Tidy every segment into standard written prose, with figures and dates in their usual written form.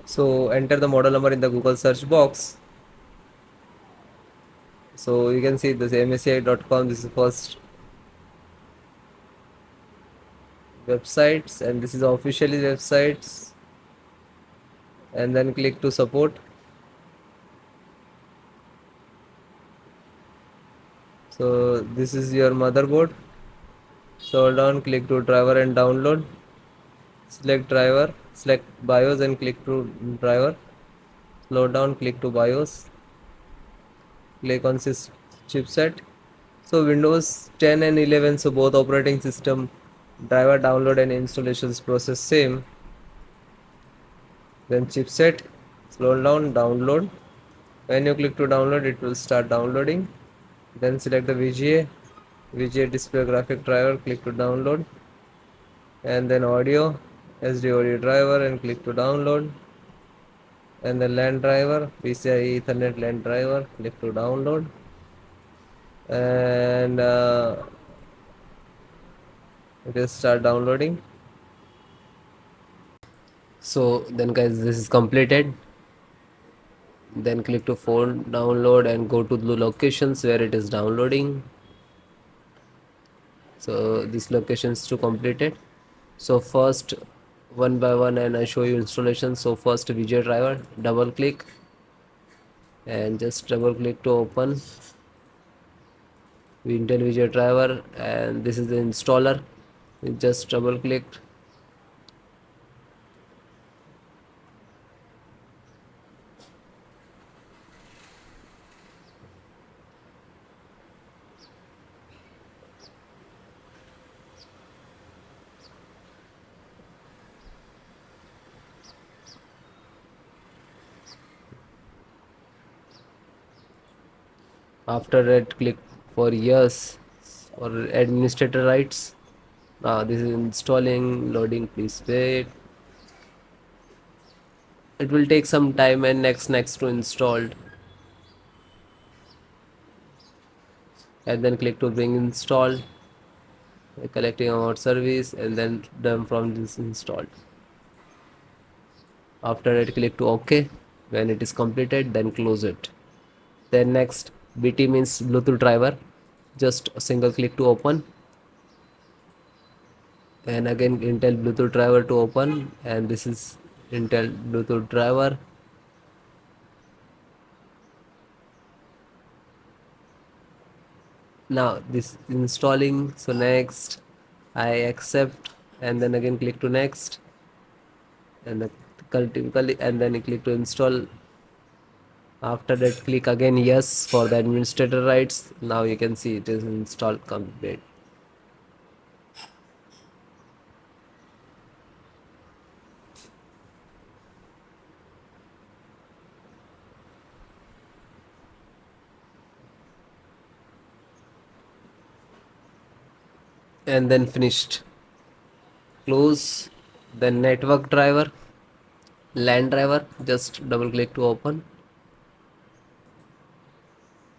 So enter the model number in the Google search box. So you can see this msi.com. This is first websites, and this is officially websites. And then click to support. So this is your motherboard. Scroll down, click to driver and download. Select driver, select BIOS and click to driver. Slow down, click to BIOS. Click on chipset. So Windows 10 and 11, so both operating system driver download and installations process same. Then chipset, slow down, download. When you click to download, it will start downloading. Then select the VGA display graphic driver, click to download. And then audio, SD audio driver, and click to download. And the LAN driver, PCI Ethernet LAN driver, click to download. And it will start downloading. So then guys, this is completed. Then click to phone download and go to the locations where it is downloading. So this location is to complete it. So first, one by one, and I show you installation. So first VGA driver, double click and just double click to open Intel VGA driver, and this is the installer. Just double click. After that, click for yes or administrator rights. Now this is installing, loading, please wait. It will take some time, and next to installed, and then click to bring installed, collecting amount service, and then done from this installed. After that, click to OK. When it is completed, then close it. Then next, BT means Bluetooth driver. Just a single click to open, and again Intel Bluetooth driver to open, and this is Intel Bluetooth driver. Now this installing. So next, I accept, and then again click to next, and typically, and then click to install. After that, click again yes for the administrator rights. Now you can see it is installed complete. And then finished. Close. Then network driver, LAN driver, just double click to open,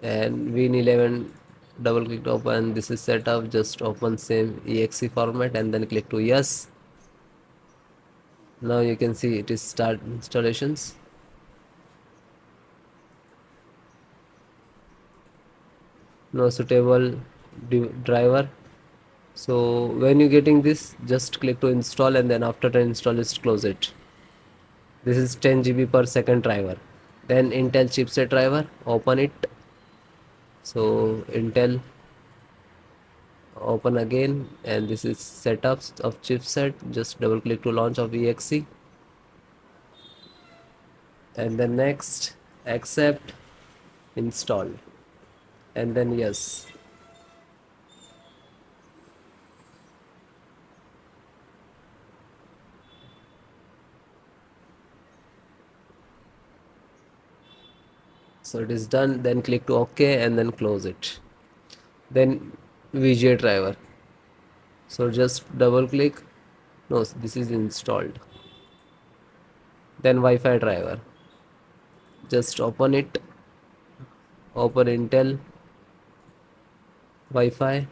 and Win11, double click to open. This is set up, just open same exe format and then click to yes. Now you can see it is start installations. No suitable driver. So when you getting this, just click to install, and then after the install, just close it. This is 10 GB per second driver. Then Intel chipset driver, open it. So Intel, open again, and this is setups of chipset. Just double click to launch of exe, and then next, accept, install, and then yes. So it is done. Then click to OK and then close it. Then VGA driver. So just double click. No, this is installed. Then Wi-Fi driver. Just open it. Open Intel Wi-Fi,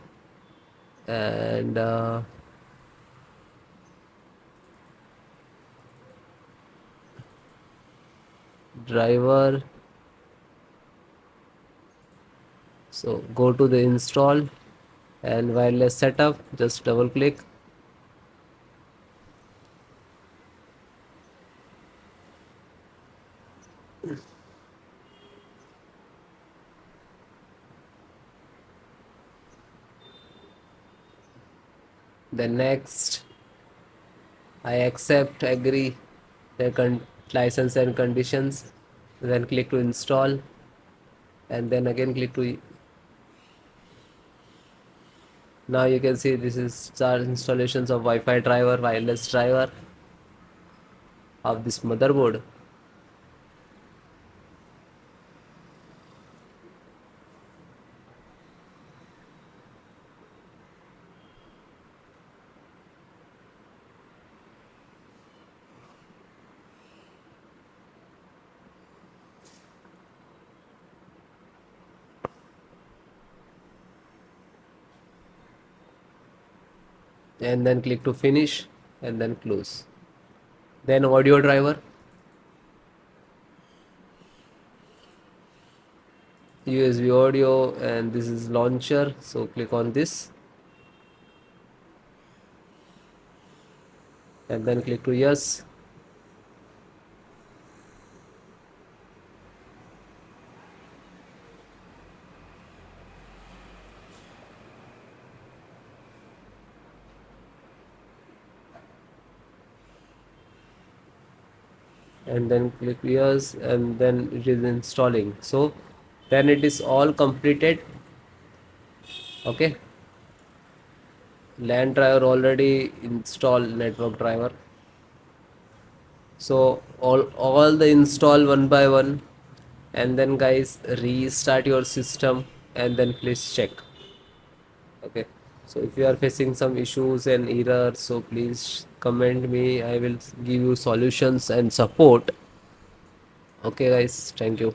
and driver. So go to the install and wireless setup, just double click. Then next, I accept, agree the license and conditions. Then click to install, and then again click to. Now you can see this is our installations of Wi-Fi driver, wireless driver of this motherboard. And then click to finish and then close. Then audio driver, USB audio, and this is launcher, so click on this and then click to yes. And then click yes, and then it is installing. So then it is all completed. Okay, LAN driver already installed, network driver. So all the install one by one, and then guys restart your system and then please check. Okay, so if you are facing some issues and errors, so please comment me, I will give you solutions and support. Okay guys, thank you.